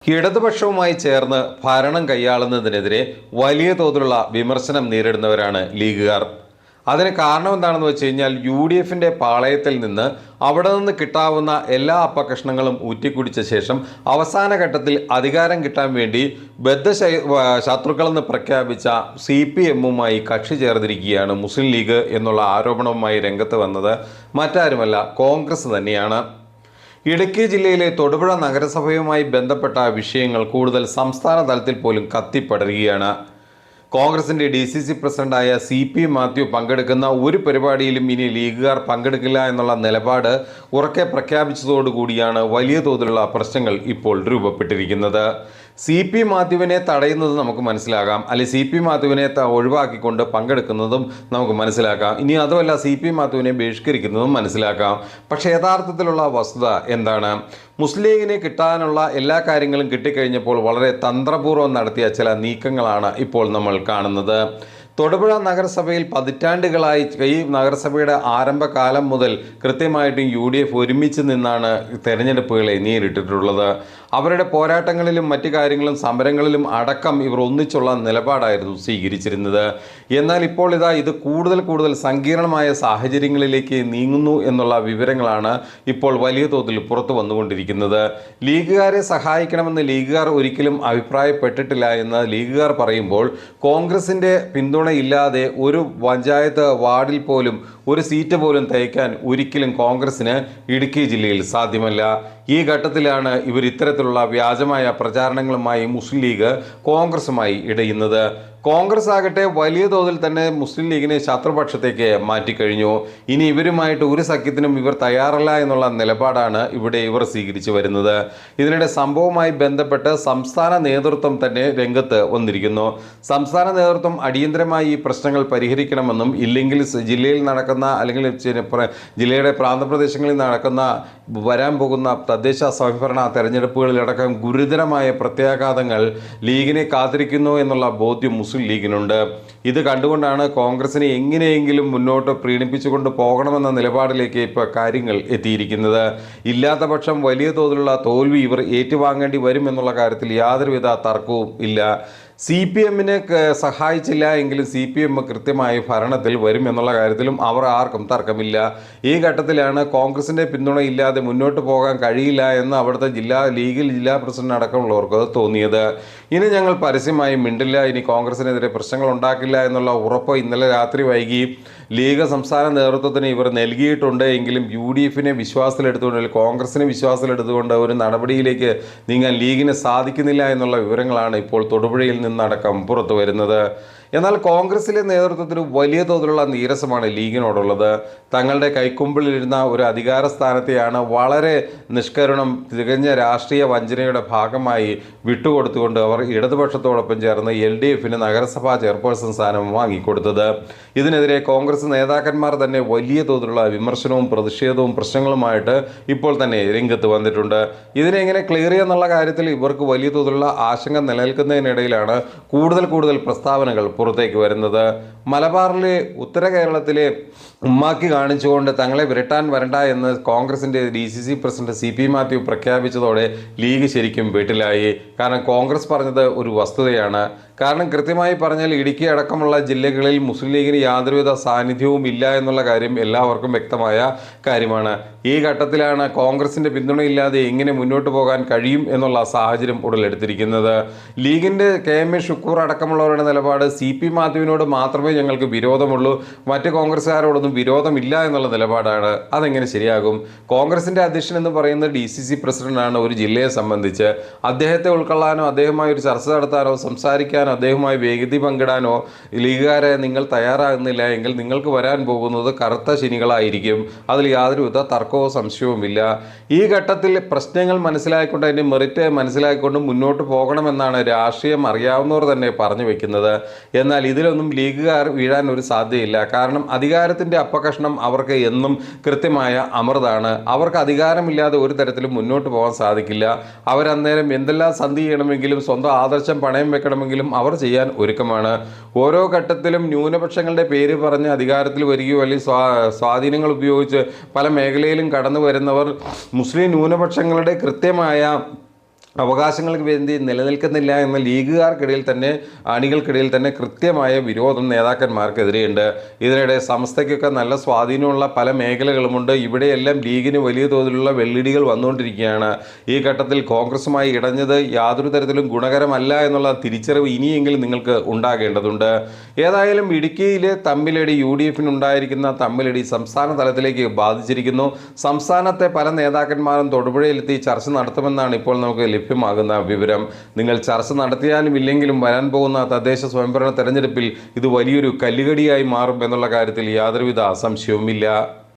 ഇടതുപക്ഷവുമായി ചേർന്ന് ഭരണം കൈയാളുന്നതിനെതിരെ വലിയ തോതിലുള്ള വിമർശനം നേരിടുന്നവരാണ് ലീഗുകാർ. അതിന് കാരണം എന്താണെന്ന് വെച്ച് കഴിഞ്ഞാൽ UDFിൻ്റെ പാളയത്തിൽ നിന്ന് അവിടെ നിന്ന് കിട്ടാവുന്ന എല്ലാ അപ്പകഷ്ണങ്ങളും ഊറ്റിക്കുടിച്ച ശേഷം അവസാന ഘട്ടത്തിൽ അധികാരം കിട്ടാൻ വേണ്ടി ശത്രുക്കളെന്ന് പ്രഖ്യാപിച്ച CPMുമായി കക്ഷി ചേർന്നിരിക്കുകയാണ് മുസ്ലിം ലീഗ് എന്നുള്ള ആരോപണവുമായി രംഗത്ത് വന്നത് മറ്റാരുമല്ല, കോൺഗ്രസ് തന്നെയാണ്. ഇടുക്കി ജില്ലയിലെ തൊടുപുഴ നഗരസഭയുമായി ബന്ധപ്പെട്ട വിഷയങ്ങൾ കൂടുതൽ സംസ്ഥാന തലത്തിൽ പോലും കത്തിപ്പടരുകയാണ്. കോൺഗ്രസിൻ്റെ DCC പ്രസിഡന്റായ CP മാത്യു പങ്കെടുക്കുന്ന ഒരു പരിപാടിയിലും ഇനി ലീഗുകാർ പങ്കെടുക്കില്ല എന്നുള്ള നിലപാട് ഉറക്കെ പ്രഖ്യാപിച്ചതോടുകൂടിയാണ് വലിയ തോതിലുള്ള പ്രശ്നങ്ങൾ ഇപ്പോൾ രൂപപ്പെട്ടിരിക്കുന്നത്. CP മാത്യുവിനെ തടയുന്നത് നമുക്ക് മനസ്സിലാകാം, അല്ലെങ്കിൽ CP മാത്യുവിനെ ഒഴിവാക്കിക്കൊണ്ട് പങ്കെടുക്കുന്നതും നമുക്ക് മനസ്സിലാക്കാം. ഇനി അതുമല്ല, CP മാത്യുവിനെ ബഹിഷ്കരിക്കുന്നതും മനസ്സിലാക്കാം. പക്ഷേ യഥാർത്ഥത്തിലുള്ള വസ്തുത എന്താണ്? മുസ്ലിം ലീഗിന് കിട്ടാനുള്ള എല്ലാ കാര്യങ്ങളും കിട്ടിക്കഴിഞ്ഞപ്പോൾ വളരെ തന്ത്രപൂർവ്വം നടത്തിയ ചില നീക്കങ്ങളാണ് ഇപ്പോൾ നമ്മൾ കാണുന്നത്. തൊടുപുഴ നഗരസഭയിൽ പതിറ്റാണ്ടുകളായി ഈ നഗരസഭയുടെ ആരംഭകാലം മുതൽ കൃത്യമായിട്ടും UDF ഒരുമിച്ച് നിന്നാണ് തെരഞ്ഞെടുപ്പുകളെ നേരിട്ടിട്ടുള്ളത്. അവരുടെ പോരാട്ടങ്ങളിലും മറ്റു കാര്യങ്ങളും സമരങ്ങളിലും അടക്കം ഇവർ ഒന്നിച്ചുള്ള നിലപാടായിരുന്നു സ്വീകരിച്ചിരുന്നത്. എന്നാൽ ഇപ്പോൾ ഇത് കൂടുതൽ സങ്കീർണമായ സാഹചര്യങ്ങളിലേക്ക് നീങ്ങുന്നു എന്നുള്ള വിവരങ്ങളാണ് ഇപ്പോൾ വലിയ തോതിൽ പുറത്തു വന്നുകൊണ്ടിരിക്കുന്നത്. ലീഗുകാരെ സഹായിക്കണമെന്ന് ലീഗുകാർ ഒരിക്കലും അഭിപ്രായപ്പെട്ടിട്ടില്ല എന്ന് ലീഗുകാർ പറയുമ്പോൾ, കോൺഗ്രസിൻ്റെ പിന്തുണയില്ലാതെ ഒരു പഞ്ചായത്ത് വാർഡിൽ പോലും ഒരു സീറ്റ് പോലും തയ്ക്കാൻ ഒരിക്കലും കോൺഗ്രസിന് ഇടുക്കി ജില്ലയിൽ സാധ്യമല്ല. ഈ ഘട്ടത്തിലാണ് ഇവർ ഇത്തരത്തിലുള്ള വ്യാജമായ പ്രചാരണങ്ങളുമായി മുസ്ലിം ലീഗ് കോൺഗ്രസുമായി ഇടയുന്നത്. കോൺഗ്രസ് ആകട്ടെ വലിയ തോതിൽ തന്നെ മുസ്ലിം ലീഗിനെ ശത്രുപക്ഷത്തേക്ക് മാറ്റിക്കഴിഞ്ഞു. ഇനി ഇവരുമായിട്ട് ഒരു സഖ്യത്തിനും ഇവർ തയ്യാറല്ല എന്നുള്ള നിലപാടാണ് ഇവിടെ ഇവർ സ്വീകരിച്ചു വരുന്നത്. ഇതിനിടെ സംഭവവുമായി ബന്ധപ്പെട്ട് സംസ്ഥാന നേതൃത്വം തന്നെ രംഗത്ത് വന്നിരിക്കുന്നു. സംസ്ഥാന നേതൃത്വം അടിയന്തരമായി ഈ പ്രശ്നങ്ങൾ പരിഹരിക്കണമെന്നും, ഇല്ലെങ്കിൽ ജില്ലയിൽ നടക്കുന്ന അല്ലെങ്കിൽ ജില്ലയുടെ പ്രാന്തപ്രദേശങ്ങളിൽ നടക്കുന്ന വരാൻ പോകുന്ന തദ്ദേശ സ്വയംഭരണ തെരഞ്ഞെടുപ്പുകളിലടക്കം ഗുരുതരമായ പ്രത്യാഘാതങ്ങൾ ലീഗിനെ കാത്തിരിക്കുന്നു എന്നുള്ള ബോധ്യം മുസ്ലിം ലീഗിനുണ്ട്. ഇത് കണ്ടുകൊണ്ടാണ് കോൺഗ്രസിനെ എങ്ങനെയെങ്കിലും മുന്നോട്ട് പ്രീണിപ്പിച്ചുകൊണ്ട് പോകണമെന്ന നിലപാടിലേക്ക് ഇപ്പോൾ കാര്യങ്ങൾ എത്തിയിരിക്കുന്നത്. ഇല്ലാത്ത പക്ഷം വലിയ തോതിലുള്ള തോൽവി ഇവർ ഏറ്റുവാങ്ങേണ്ടി വരും എന്നുള്ള കാര്യത്തിൽ യാതൊരുവിധ തർക്കവും ഇല്ല. CPMനെ സഹായിച്ചില്ല എങ്കിലും CPM കൃത്യമായി ഭരണത്തിൽ വരും എന്നുള്ള കാര്യത്തിലും അവർ ആർക്കും തർക്കമില്ല. ഈ ഘട്ടത്തിലാണ് കോൺഗ്രസിൻ്റെ പിന്തുണയില്ലാതെ മുന്നോട്ട് പോകാൻ കഴിയില്ല എന്ന് അവിടുത്തെ ജില്ലാ പ്രസിഡന്റ് അടക്കമുള്ളവർക്ക് തോന്നിയത്. ഇനി ഞങ്ങൾ പരസ്യമായി മിണ്ടില്ല, ഇനി കോൺഗ്രസിനെതിരെ പ്രശ്നങ്ങൾ ഉണ്ടാക്കില്ല എന്നുള്ള ഉറപ്പ് ഇന്നലെ രാത്രി വൈകി ലീഗ് സംസ്ഥാന നേതൃത്വത്തിന് ഇവർ നൽകിയിട്ടുണ്ട്. എങ്കിലും UDFിനെ വിശ്വാസത്തിലെടുത്തുകൊണ്ട്, കോൺഗ്രസിനെ വിശ്വാസത്തിലെടുത്തുകൊണ്ട് ഒരു നടപടിയിലേക്ക് നീങ്ങാൻ ലീഗിന് സാധിക്കുന്നില്ല എന്നുള്ള വിവരങ്ങളാണ് ഇപ്പോൾ തൊടുപുഴയിൽ നിന്നടക്കം പുറത്തു വരുന്നത്. എന്നാൽ കോൺഗ്രസിലെ നേതൃത്വത്തിന് വലിയ തോതിലുള്ള നീരസമാണ് ലീഗിനോടുള്ളത്. തങ്ങളുടെ കൈക്കുമ്പിളിരുന്ന ഒരു അധികാര സ്ഥാനത്തെയാണ് വളരെ നിഷ്കരുണം, തികഞ്ഞ രാഷ്ട്രീയ വഞ്ചനയുടെ ഭാഗമായി വിട്ടുകൊടുത്തുകൊണ്ട് അവർ ഇടതുപക്ഷത്തോടൊപ്പം ചേർന്ന് LDFിന് നഗരസഭാ ചെയർപേഴ്സൺ സ്ഥാനം വാങ്ങിക്കൊടുത്തത്. ഇതിനെതിരെ കോൺഗ്രസ് നേതാക്കന്മാർ തന്നെ വലിയ തോതിലുള്ള വിമർശനവും പ്രതിഷേധവും പ്രശ്നങ്ങളുമായിട്ട് ഇപ്പോൾ തന്നെ രംഗത്ത് വന്നിട്ടുണ്ട്. ഇതിനെങ്ങനെ ക്ലിയർ ചെയ്യുന്നുള്ള കാര്യത്തിൽ ഇവർക്ക് വലിയ തോതിലുള്ള ആശങ്ക നിലനിൽക്കുന്നതിനിടയിലാണ് കൂടുതൽ പ്രസ്താവനകൾ പുറത്തേക്ക് വരുന്നത്. മലബാറിലെ ഉത്തര കേരളത്തിലെ ഉമ്മാക്കി കാണിച്ചുകൊണ്ട് തങ്ങളെ വിരട്ടാൻ വരണ്ട എന്ന് കോൺഗ്രസിൻ്റെ DCC പ്രസിഡന്റ് CP മാത്യു പ്രഖ്യാപിച്ചതോടെ ലീഗ് ശരിക്കും വീട്ടിലായി. കാരണം കോൺഗ്രസ് പറഞ്ഞത് ഒരു വസ്തുതയാണ്. കാരണം കൃത്യമായി പറഞ്ഞാൽ ഇടുക്കി അടക്കമുള്ള ജില്ലകളിൽ മുസ്ലിം ലീഗിന് യാതൊരുവിധ സാന്നിധ്യവും ഇല്ല എന്നുള്ള കാര്യം എല്ലാവർക്കും വ്യക്തമായ കാര്യമാണ്. ഈ ഘട്ടത്തിലാണ് കോൺഗ്രസിൻ്റെ പിന്തുണയില്ലാതെ എങ്ങനെ മുന്നോട്ട് പോകാൻ കഴിയും എന്നുള്ള സാഹചര്യം ഉടലെടുത്തിരിക്കുന്നത്. ലീഗിൻ്റെ KM A ഷുക്കൂർ അടക്കമുള്ളവരുടെ നിലപാട് CP മാത്യുവിനോട് മാത്രമേ ഞങ്ങൾക്ക് വിരോധമുള്ളൂ, മറ്റ് കോൺഗ്രസ്സുകാരോടൊന്നും വിരോധമില്ല എന്നുള്ള നിലപാടാണ്. അതെങ്ങനെ ശരിയാകും? കോൺഗ്രസിൻ്റെ അധ്യക്ഷൻ എന്ന് പറയുന്നത് DCC പ്രസിഡന്റാണ്. ഒരു ജില്ലയെ സംബന്ധിച്ച് അദ്ദേഹത്തെ ഉൾക്കൊള്ളാനോ അദ്ദേഹവുമായി ഒരു ചർച്ച നടത്താനോ സംസാരിക്കാനോ അദ്ദേഹവുമായി വേഗതി പങ്കിടാനോ ലീഗുകാരെ നിങ്ങൾ തയ്യാറാകുന്നില്ല എങ്കിൽ നിങ്ങൾക്ക് വരാൻ പോകുന്നത് കറുത്ത ശനികളായിരിക്കും. അതിൽ യാതൊരുവിധ തർക്കവും സംശയവുമില്ല. ഈ ഘട്ടത്തിൽ പ്രശ്നങ്ങൾ മനസ്സിലാക്കിക്കൊണ്ട്, അതിൻ്റെ മെറിറ്റ് മനസ്സിലാക്കിക്കൊണ്ട് മുന്നോട്ട് പോകണമെന്നാണ് രാഷ്ട്രീയം അറിയാവുന്നവർ തന്നെ പറഞ്ഞു വെക്കുന്നത്. എന്നാൽ ഇതിലൊന്നും ലീഗുകാർ വീഴാൻ ഒരു സാധ്യതയില്ല. കാരണം അധികാരത്തിൻ്റെ അപ്പകഷ്ണം അവർക്ക് എന്നും കൃത്യമായ അമൃതാണ്. അവർക്ക് അധികാരമില്ലാതെ ഒരു തരത്തിലും മുന്നോട്ട് പോകാൻ സാധിക്കില്ല. അവരന്നേരം എന്തെല്ലാം സന്ധി ചെയ്യണമെങ്കിലും സ്വന്തം ആദർശം പണയം വെക്കണമെങ്കിലും അവർ ചെയ്യാൻ ഒരുക്കമാണ്. ഓരോ ഘട്ടത്തിലും ന്യൂനപക്ഷങ്ങളുടെ പേര് പറഞ്ഞ് അധികാരത്തിൽ വരികയോ അല്ലെങ്കിൽ സ്വാധീനങ്ങൾ ഉപയോഗിച്ച് പല മേഖലയിലും കടന്നു വരുന്നവർ മുസ്ലിം ന്യൂനപക്ഷങ്ങളുടെ കൃത്യമായ അവകാശങ്ങൾക്ക് വേണ്ടി നിലനിൽക്കുന്നില്ല എന്ന ലീഗുകാർക്കിടയിൽ തന്നെ, അണികൾക്കിടയിൽ തന്നെ കൃത്യമായ വിരോധം നേതാക്കന്മാർക്കെതിരെയുണ്ട്. ഇതിനിടെ സംസ്ഥയ്ക്കൊക്കെ നല്ല സ്വാധീനമുള്ള പല മേഖലകളുമുണ്ട്. ഇവിടെയെല്ലാം ലീഗിന് വലിയ തോതിലുള്ള വെള്ളിടികൾ വന്നുകൊണ്ടിരിക്കുകയാണ്. ഈ ഘട്ടത്തിൽ കോൺഗ്രസുമായി ഇടഞ്ഞത് യാതൊരു തരത്തിലും ഗുണകരമല്ല എന്നുള്ള തിരിച്ചറിവ് ഇനിയെങ്കിലും നിങ്ങൾക്ക് ഉണ്ടാകേണ്ടതുണ്ട്. ഏതായാലും ഇടുക്കിയിലെ തമ്മിലടി, UDF-നുണ്ടായിരിക്കുന്ന തമ്മിലടി സംസ്ഥാന തലത്തിലേക്ക് ബാധിച്ചിരിക്കുന്നു. സംസ്ഥാനത്തെ പല നേതാക്കന്മാരും തൊടുപുഴയിലെത്തി ചർച്ച നടത്തുമെന്നാണ് ഇപ്പോൾ നമുക്ക് ലഭ്യമാകുന്ന വിവരം. നിങ്ങൾ ചർച്ച നടത്തിയാലും ഇല്ലെങ്കിലും വരാൻ പോകുന്ന തദ്ദേശ സ്വയംഭരണ തെരഞ്ഞെടുപ്പിൽ ഇത് വലിയൊരു കല്ലുകടിയായി മാറും എന്നുള്ള കാര്യത്തിൽ യാതൊരുവിധ സംശയവുമില്ല.